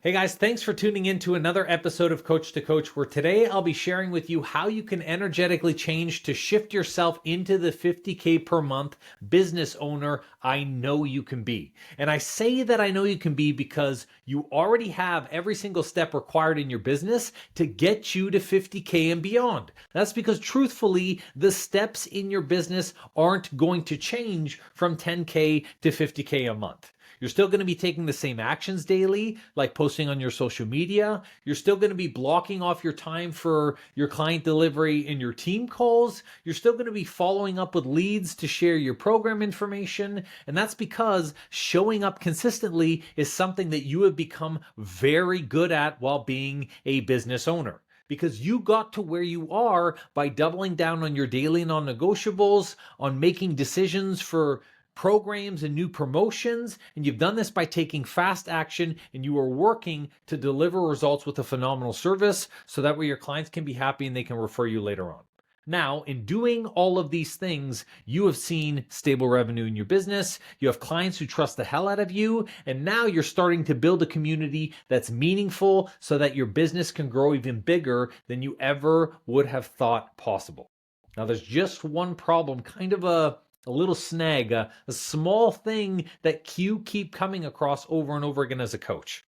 Hey guys, thanks for tuning in to another episode of Coach to Coach, where today I'll be sharing with you how you can energetically change to shift yourself into the 50K per month business owner I know you can be. And I say that I know you can be because you already have every single step required in your business to get you to 50K and beyond. That's because truthfully, the steps in your business aren't going to change from 10K to 50K a month. You're still going to be taking the same actions daily, like posting on your social media. You're still going to be blocking off your time for your client delivery and your team calls. You're still going to be following up with leads to share your program information. And that's because showing up consistently is something that you have become very good at while being a business owner, because you got to where you are by doubling down on your daily non-negotiables, on making decisions for programs and new promotions. And you've done this by taking fast action, and you are working to deliver results with a phenomenal service so that way your clients can be happy and they can refer you later on. Now, in doing all of these things, you have seen stable revenue in your business. You have clients who trust the hell out of you. And now you're starting to build a community that's meaningful so that your business can grow even bigger than you ever would have thought possible. Now, there's just one problem, kind of a little snag, a small thing that you keep coming across over and over again as a coach.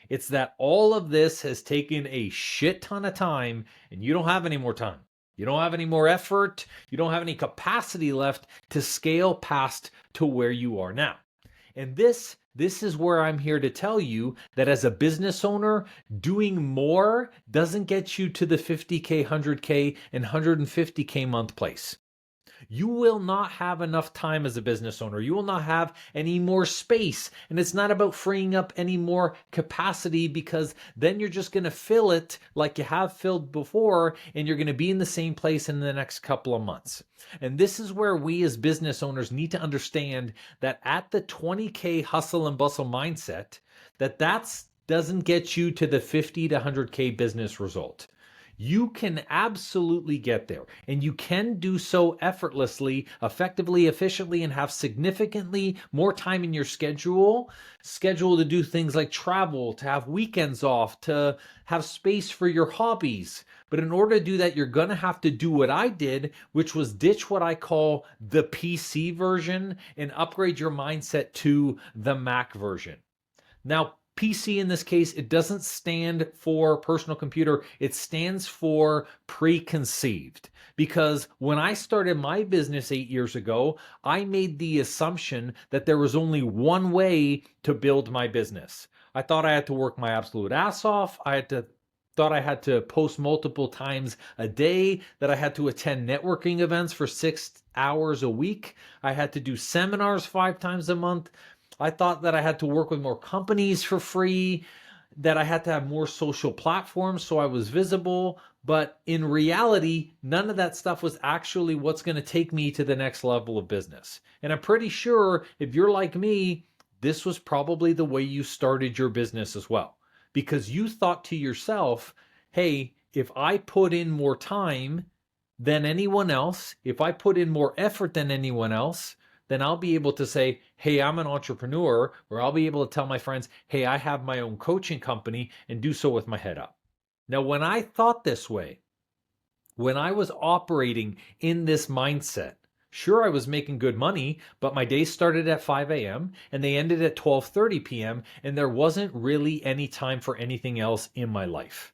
It's that all of this has taken a shit ton of time and you don't have any more time. You don't have any more effort. You don't have any capacity left to scale past to where you are now. And this is where I'm here to tell you that as a business owner, doing more doesn't get you to the 50K, 100K, and 150K month place. You will not have enough time as a business owner. You will not have any more space. And it's not about freeing up any more capacity, because then you're just going to fill it like you have filled before, and you're going to be in the same place in the next couple of months. And this is where we as business owners need to understand that at the 20K hustle and bustle mindset, that doesn't get you to the 50 to 100K business result. You can absolutely get there, and you can do so effortlessly, effectively, efficiently, and have significantly more time in your schedule to do things like travel, to have weekends off, to have space for your hobbies. But in order to do that, you're going to have to do what I did, which was ditch what I call the PC version and upgrade your mindset to the Mac version. Now, PC in this case, it doesn't stand for personal computer. It stands for preconceived. Because when I started my business 8 years ago, I made the assumption that there was only one way to build my business. I thought I had to work my absolute ass off. Thought I had to post multiple times a day, that I had to attend networking events for 6 hours a week. I had to do seminars 5 times a month. I thought that I had to work with more companies for free, that I had to have more social platforms so I was visible. But in reality, none of that stuff was actually what's going to take me to the next level of business. And I'm pretty sure if you're like me, this was probably the way you started your business as well. Because you thought to yourself, hey, if I put in more time than anyone else, if I put in more effort than anyone else, then I'll be able to say, hey, I'm an entrepreneur, or I'll be able to tell my friends, hey, I have my own coaching company, and do so with my head up. Now, when I thought this way, when I was operating in this mindset, sure, I was making good money, but my days started at 5 a.m. and they ended at 12:30 p.m. and there wasn't really any time for anything else in my life.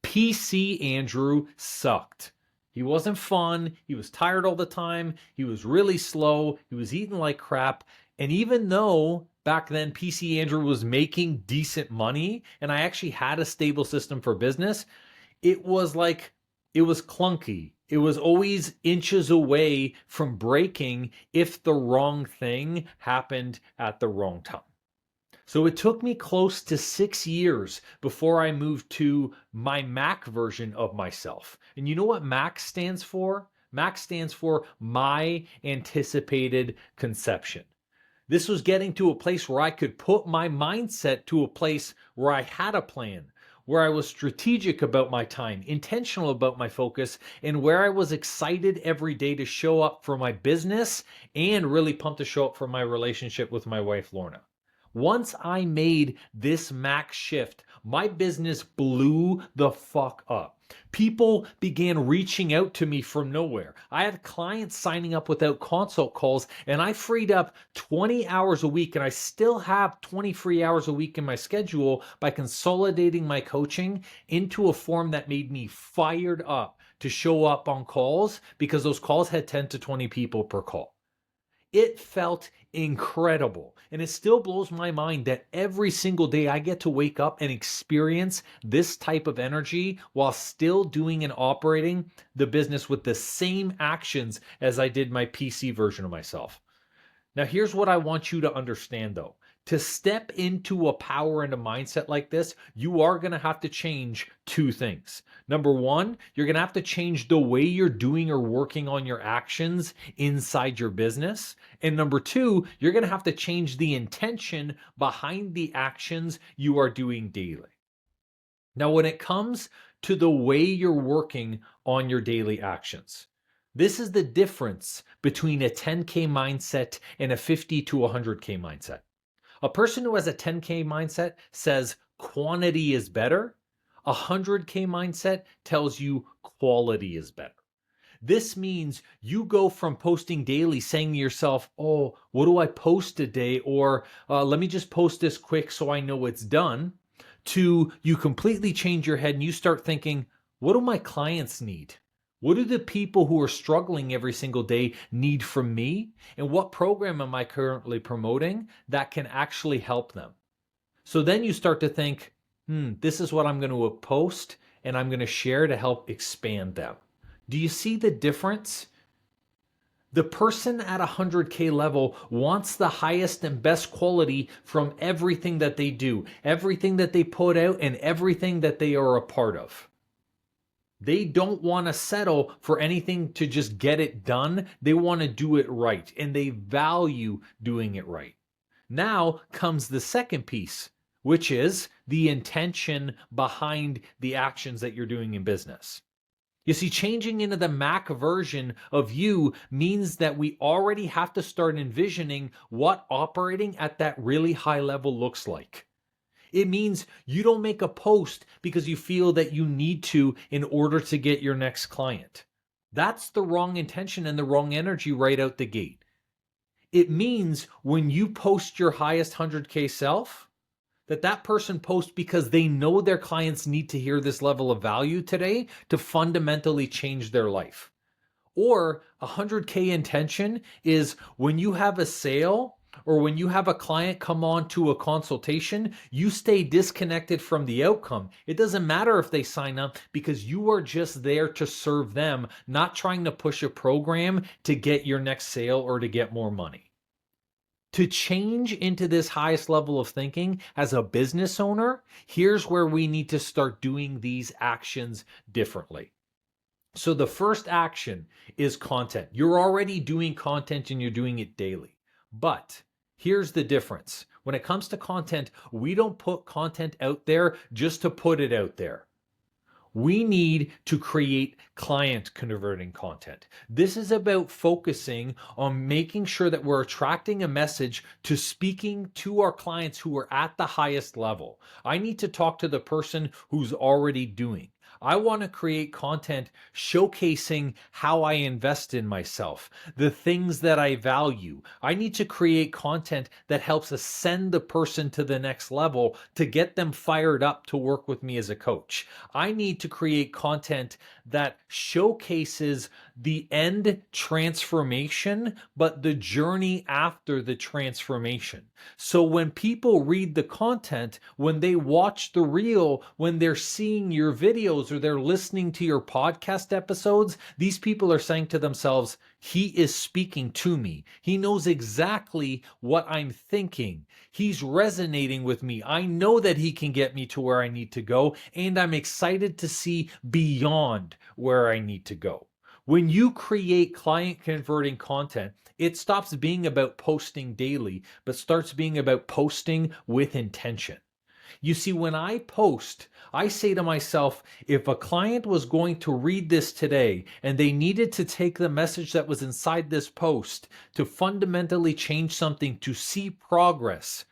PC Andrew sucked. He wasn't fun. He was tired all the time. He was really slow. He was eating like crap. And even though back then PC Andrew was making decent money and I actually had a stable system for business, it was clunky. It was always inches away from breaking if the wrong thing happened at the wrong time. So it took me close to 6 years before I moved to my Mac version of myself. And you know what Mac stands for? Mac stands for my anticipated conception. This was getting to a place where I could put my mindset to a place where I had a plan, where I was strategic about my time, intentional about my focus, and where I was excited every day to show up for my business and really pumped to show up for my relationship with my wife, Lorna. Once I made this max shift, my business blew the fuck up. People began reaching out to me from nowhere. I had clients signing up without consult calls, and I freed up 20 hours a week, and I still have 20 free hours a week in my schedule by consolidating my coaching into a form that made me fired up to show up on calls, because those calls had 10 to 20 people per call. It felt incredible. And it still blows my mind that every single day I get to wake up and experience this type of energy while still doing and operating the business with the same actions as I did my PC version of myself. Now, here's what I want you to understand though. To step into a power and a mindset like this, you are going to have to change two things. Number one, you're going to have to change the way you're doing or working on your actions inside your business. And number two, you're going to have to change the intention behind the actions you are doing daily. Now, when it comes to the way you're working on your daily actions, this is the difference between a 10K mindset and a 50 to 100K mindset. A person who has a 10K mindset says quantity is better. A 100K mindset tells you quality is better. This means you go from posting daily saying to yourself, oh, what do I post today? Or let me just post this quick so I know it's done, to you completely change your head and you start thinking, what do my clients need? What do the people who are struggling every single day need from me? And what program am I currently promoting that can actually help them? So then you start to think, this is what I'm going to post and I'm going to share to help expand them. Do you see the difference? The person at 100K level wants the highest and best quality from everything that they do, everything that they put out, and everything that they are a part of. They don't want to settle for anything to just get it done. They want to do it right, and they value doing it right. Now comes the second piece, which is the intention behind the actions that you're doing in business. You see, changing into the Mac version of you means that we already have to start envisioning what operating at that really high level looks like. It means you don't make a post because you feel that you need to in order to get your next client. That's the wrong intention and the wrong energy right out the gate. It means when you post your highest 100K self, that person posts because they know their clients need to hear this level of value today to fundamentally change their life. Or 100K intention is when you have a sale or when you have a client come on to a consultation, you stay disconnected from the outcome. It doesn't matter if they sign up because you are just there to serve them, not trying to push a program to get your next sale or to get more money. To change into this highest level of thinking as a business owner, here's where we need to start doing these actions differently. So the first action is content. You're already doing content and you're doing it daily. But here's the difference. When it comes to content, we don't put content out there just to put it out there. We need to create client converting content. This is about focusing on making sure that we're attracting a message to speaking to our clients who are at the highest level. I need to talk to the person who's already doing. I want to create content showcasing how I invest in myself, the things that I value. I need to create content that helps ascend the person to the next level to get them fired up to work with me as a coach. I need to create content that showcases the end transformation, but the journey after the transformation. So when people read the content, when they watch the reel, when they're seeing your videos or they're listening to your podcast episodes, these people are saying to themselves, he is speaking to me. He knows exactly what I'm thinking. He's resonating with me. I know that he can get me to where I need to go, and I'm excited to see beyond where I need to go. When you create client converting content, it stops being about posting daily, but starts being about posting with intention. You see, when I post, I say to myself, if a client was going to read this today and they needed to take the message that was inside this post to fundamentally change something, to see progress,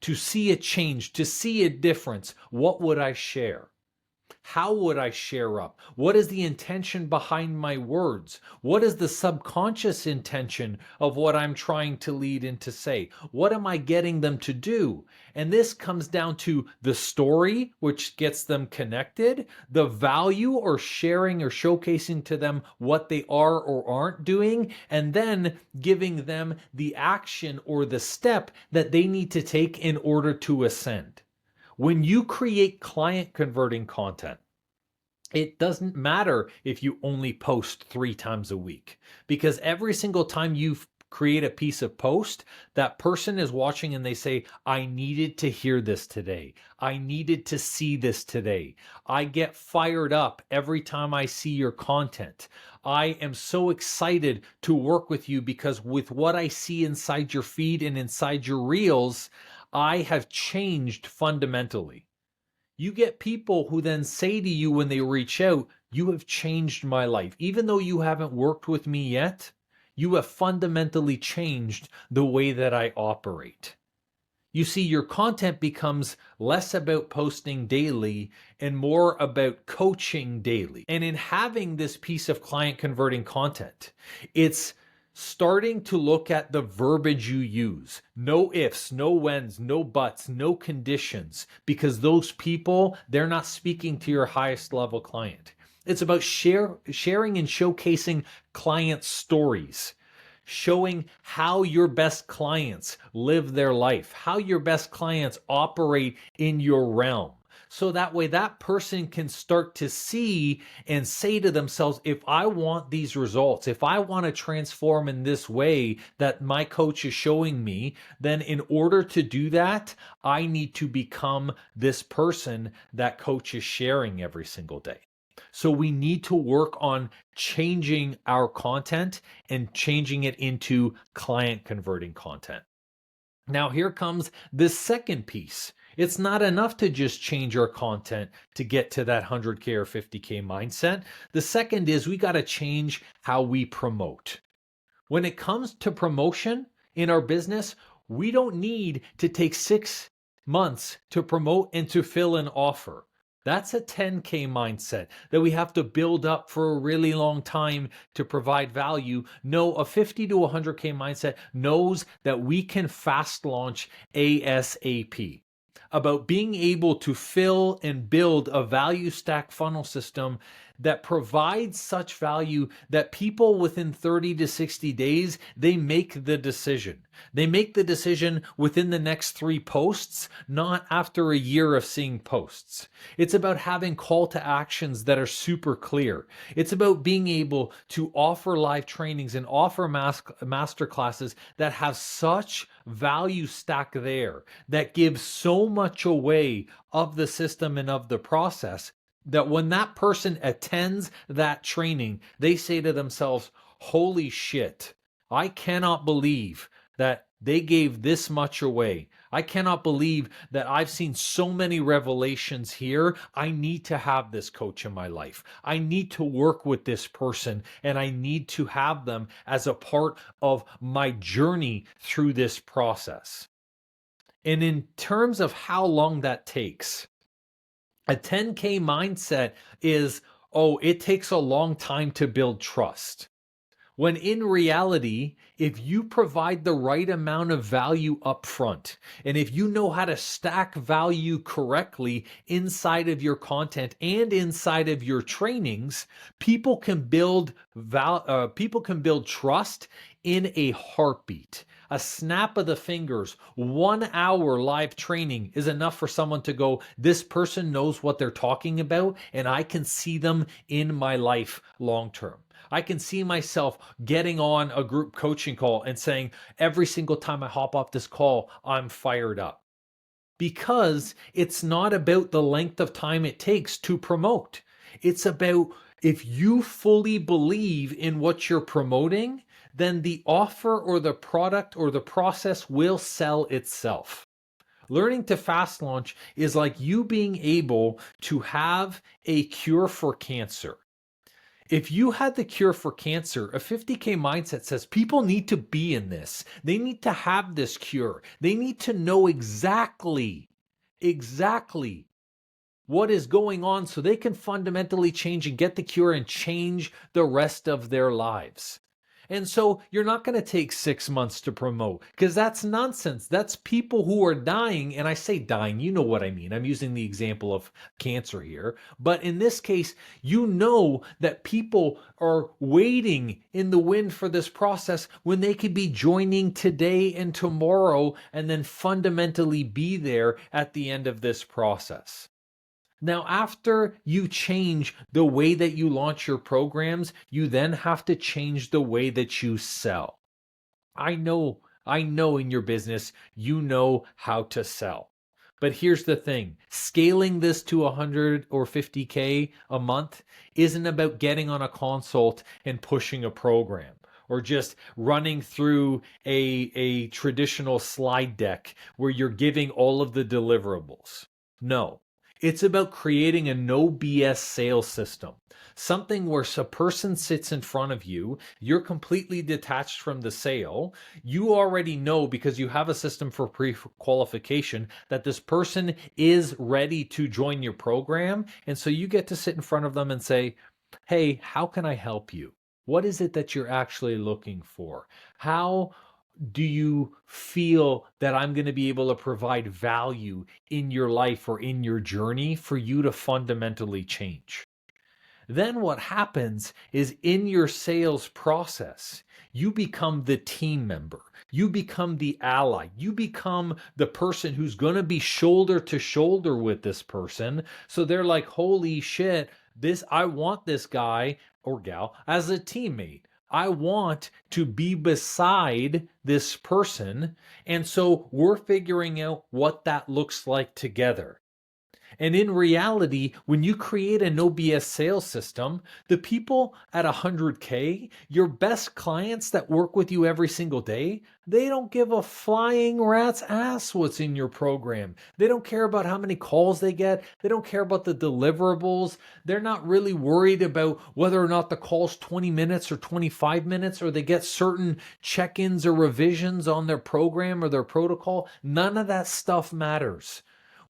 to see a change, to see a difference, what would I share? How would I share up? What is the intention behind my words? What is the subconscious intention of what I'm trying to lead and to say? What am I getting them to do? And this comes down to the story, which gets them connected, the value or sharing or showcasing to them what they are or aren't doing, and then giving them the action or the step that they need to take in order to ascend. When you create client converting content, it doesn't matter if you only post 3 times a week, because every single time you create a piece of post, that person is watching and they say, I needed to hear this today. I needed to see this today. I get fired up every time I see your content. I am so excited to work with you because with what I see inside your feed and inside your reels, I have changed fundamentally. You get people who then say to you when they reach out, you have changed my life. Even though you haven't worked with me yet, you have fundamentally changed the way that I operate. You see, your content becomes less about posting daily and more about coaching daily. And in having this piece of client converting content, it's starting to look at the verbiage you use. No ifs, no whens, no buts, no conditions, because those people, they're not speaking to your highest level client. It's about sharing and showcasing client stories, showing how your best clients live their life, how your best clients operate in your realm. So that way that person can start to see and say to themselves, if I want these results, if I want to transform in this way that my coach is showing me, then in order to do that, I need to become this person that coach is sharing every single day. So we need to work on changing our content and changing it into client converting content. Now, here comes the second piece. It's not enough to just change our content to get to that 100K or 50K mindset. The second is we got to change how we promote. When it comes to promotion in our business, we don't need to take 6 months to promote and to fill an offer. That's a 10K mindset that we have to build up for a really long time to provide value. No, a 50 to 100K mindset knows that we can fast launch ASAP. About being able to fill and build a value stack funnel system that provides such value that people within 30 to 60 days, they make the decision. They make the decision within the next 3 posts, not after a year of seeing posts. It's about having call to actions that are super clear. It's about being able to offer live trainings and offer master classes that have such value stack there that gives so much away of the system and of the process that when that person attends that training, they say to themselves, holy shit, I cannot believe that they gave this much away. I cannot believe that I've seen so many revelations here. I need to have this coach in my life. I need to work with this person and I need to have them as a part of my journey through this process. And in terms of how long that takes, a 10K mindset is, oh, it takes a long time to build trust. When in reality, if you provide the right amount of value up front, and if you know how to stack value correctly inside of your content and inside of your trainings, people can build trust in a heartbeat. A snap of the fingers, 1 hour live training is enough for someone to go, this person knows what they're talking about, and I can see them in my life long term. I can see myself getting on a group coaching call and saying, every single time I hop off this call, I'm fired up. Because it's not about the length of time it takes to promote. It's about if you fully believe in what you're promoting, then the offer or the product or the process will sell itself. Learning to fast launch is like you being able to have a cure for cancer. If you had the cure for cancer, a 50K mindset says people need to be in this. They need to have this cure. They need to know exactly what is going on so they can fundamentally change and get the cure and change the rest of their lives. And so you're not going to take 6 months to promote because that's nonsense. That's people who are dying. And I say dying, you know what I mean. I'm using the example of cancer here. But in this case, you know that people are waiting in the wind for this process when they could be joining today and tomorrow and then fundamentally be there at the end of this process. Now, after you change the way that you launch your programs, you then have to change the way that you sell. I know in your business, you know how to sell. But here's the thing, scaling this to 100 or 50K a month isn't about getting on a consult and pushing a program or just running through a traditional slide deck where you're giving all of the deliverables. No, it's about creating a no BS sales system. Something where a person sits in front of you, you're completely detached from the sale. You already know because you have a system for pre-qualification that this person is ready to join your program. And so you get to sit in front of them and say, hey, how can I help you? What is it that you're actually looking for? How do you feel that I'm going to be able to provide value in your life or in your journey for you to fundamentally change? Then what happens is in your sales process, you become the team member. You become the ally. You become the person who's going to be shoulder to shoulder with this person. So they're like, holy shit, I want this guy or gal as a teammate. I want to be beside this person. And so we're figuring out what that looks like together. And in reality, when you create a no BS sales system, the people at 100K, your best clients that work with you every single day, they don't give a flying rat's ass what's in your program. They don't care about how many calls they get. They don't care about the deliverables. They're not really worried about whether or not the call's 20 minutes or 25 minutes, or they get certain check-ins or revisions on their program or their protocol. None of that stuff matters.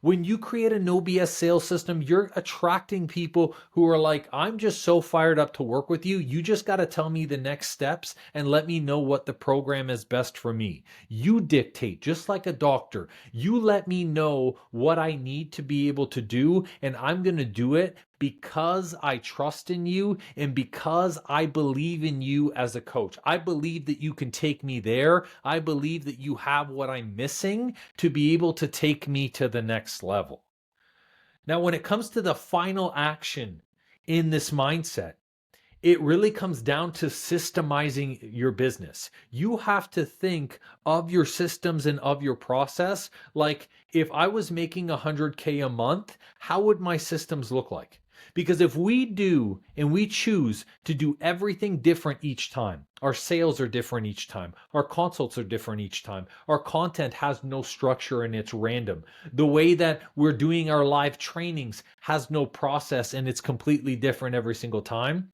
When you create a no BS sales system, you're attracting people who are like, I'm just so fired up to work with you. You just got to tell me the next steps and let me know what the program is best for me. You dictate, just like a doctor. You let me know what I need to be able to do, and I'm going to do it because I trust in you and because I believe in you as a coach. I believe that you can take me there. I believe that you have what I'm missing to be able to take me to the next level. Now, when it comes to the final action in this mindset, it really comes down to systemizing your business. You have to think of your systems and of your process. Like, if I was making 100K a month, how would my systems look like? Because if we do and we choose to do everything different each time, our sales are different each time, our consults are different each time, our content has no structure and it's random. The way that we're doing our live trainings has no process and it's completely different every single time,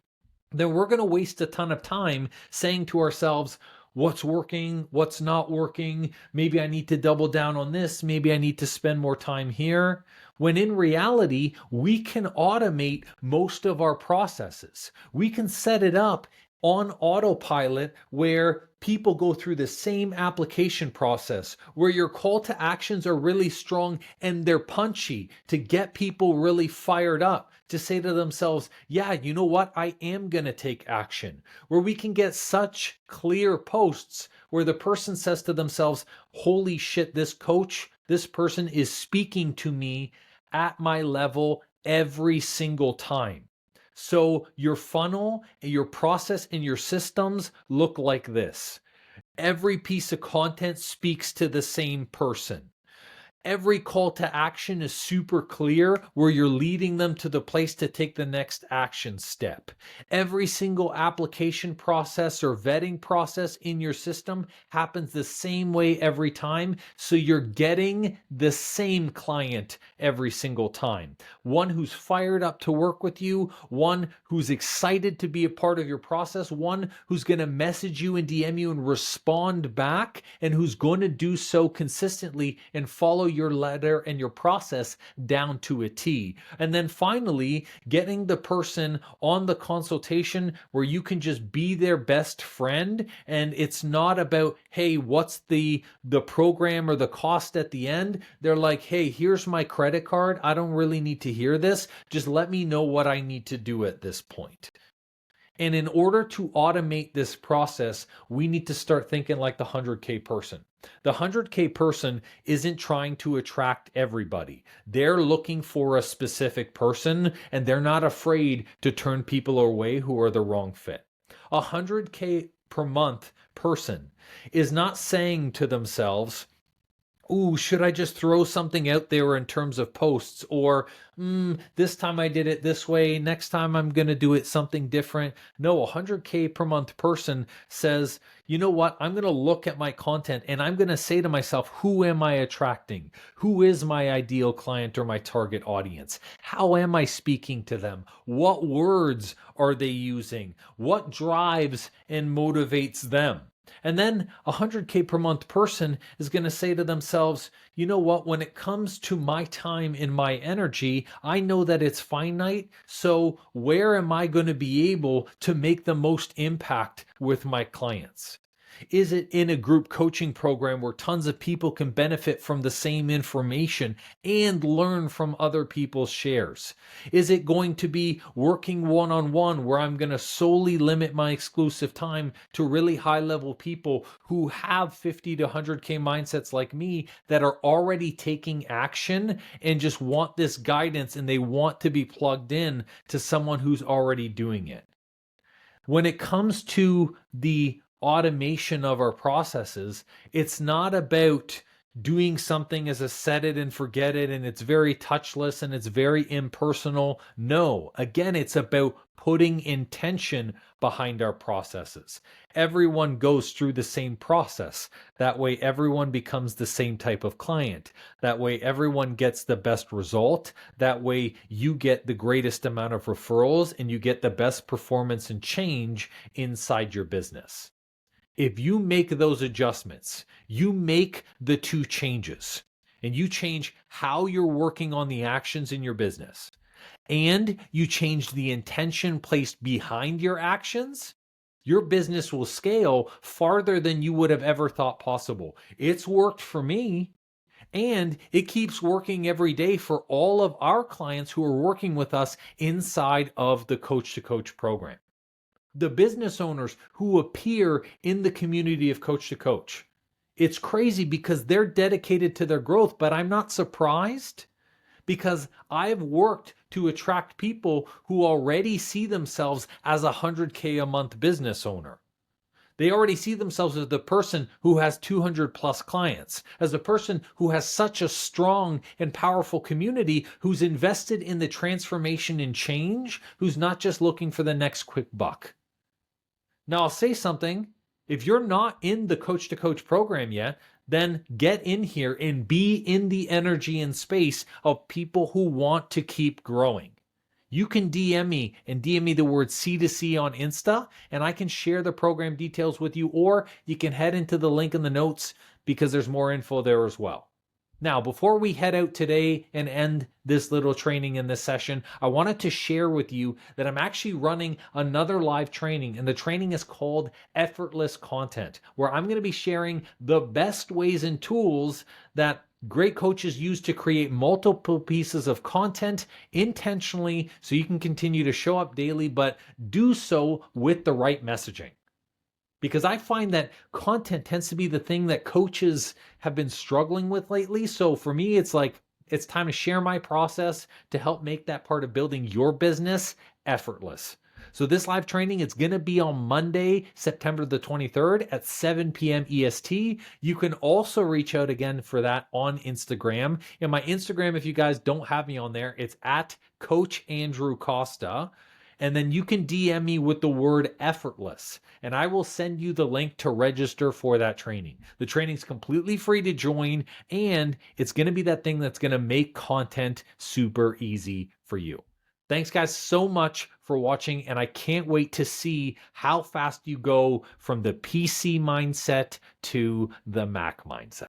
then we're going to waste a ton of time saying to ourselves, what's working, what's not working, maybe I need to double down on this, maybe I need to spend more time here. When in reality, we can automate most of our processes. We can set it up on autopilot where people go through the same application process, where your call to actions are really strong and they're punchy to get people really fired up to say to themselves, yeah, you know what? I am going to take action. Where we can get such clear posts where the person says to themselves, holy shit, this coach, this person is speaking to me at my level every single time. So your funnel, your process, and your systems look like this. Every piece of content speaks to the same person. Every call to action is super clear where you're leading them to the place to take the next action step. Every single application process or vetting process in your system happens the same way every time. So you're getting the same client every single time. One who's fired up to work with you, one who's excited to be a part of your process, one who's going to message you and DM you and respond back, and who's going to do so consistently and follow your letter and your process down to a T. And then finally, getting the person on the consultation where you can just be their best friend, and it's not about, hey, what's the program or the cost at the end. They're like, hey, here's my credit card. I don't really need to hear this. Just let me know what I need to do at this point. And in order to automate this process, we need to start thinking like the 100K person. The 100K person isn't trying to attract everybody. They're looking for a specific person, and they're not afraid to turn people away who are the wrong fit. A 100K per month person is not saying to themselves, ooh, should I just throw something out there in terms of posts? Or, this time I did it this way, next time I'm going to do it something different. No, a 100K per month person says, you know what? I'm going to look at my content and I'm going to say to myself, who am I attracting? Who is my ideal client or my target audience? How am I speaking to them? What words are they using? What drives and motivates them? And then a 100K per month person is going to say to themselves, you know what, when it comes to my time and my energy, I know that it's finite. So where am I going to be able to make the most impact with my clients? Is it in a group coaching program where tons of people can benefit from the same information and learn from other people's shares? Is it going to be working one-on-one where I'm going to solely limit my exclusive time to really high-level people who have 50 to 100K mindsets like me that are already taking action and just want this guidance and they want to be plugged in to someone who's already doing it? When it comes to the automation of our processes, it's not about doing something as a set it and forget it and it's very touchless and it's very impersonal. No, again, it's about putting intention behind our processes. Everyone goes through the same process. That way, everyone becomes the same type of client. That way, everyone gets the best result. That way, you get the greatest amount of referrals and you get the best performance and change inside your business. If you make those adjustments, you make the two changes, and you change how you're working on the actions in your business, and you change the intention placed behind your actions, your business will scale farther than you would have ever thought possible. It's worked for me, and it keeps working every day for all of our clients who are working with us inside of the Coach to Coach program. The business owners who appear in the community of Coach to Coach. It's crazy because they're dedicated to their growth, but I'm not surprised because I've worked to attract people who already see themselves as a 100K a month business owner. They already see themselves as the person who has 200 plus clients, as a person who has such a strong and powerful community, who's invested in the transformation and change, who's not just looking for the next quick buck. Now, I'll say something. If you're not in the Coach to Coach program yet, then get in here and be in the energy and space of people who want to keep growing. You can DM me and DM me the word C2C on Insta, and I can share the program details with you, or you can head into the link in the notes because there's more info there as well. Now, before we head out today and end this little training in this session, I wanted to share with you that I'm actually running another live training, and the training is called Effortless Content, where I'm going to be sharing the best ways and tools that great coaches use to create multiple pieces of content intentionally so you can continue to show up daily, but do so with the right messaging. Because I find that content tends to be the thing that coaches have been struggling with lately. So for me, it's like, it's time to share my process to help make that part of building your business effortless. So this live training, it's going to be on Monday, September the 23rd at 7 p.m. EST. You can also reach out again for that on Instagram. And my Instagram, if you guys don't have me on there, it's at Coach Andrew Costa. And then you can DM me with the word effortless, and I will send you the link to register for that training. The training's completely free to join, and it's going to be that thing that's going to make content super easy for you. Thanks, guys, so much for watching, and I can't wait to see how fast you go from the PC mindset to the Mac mindset.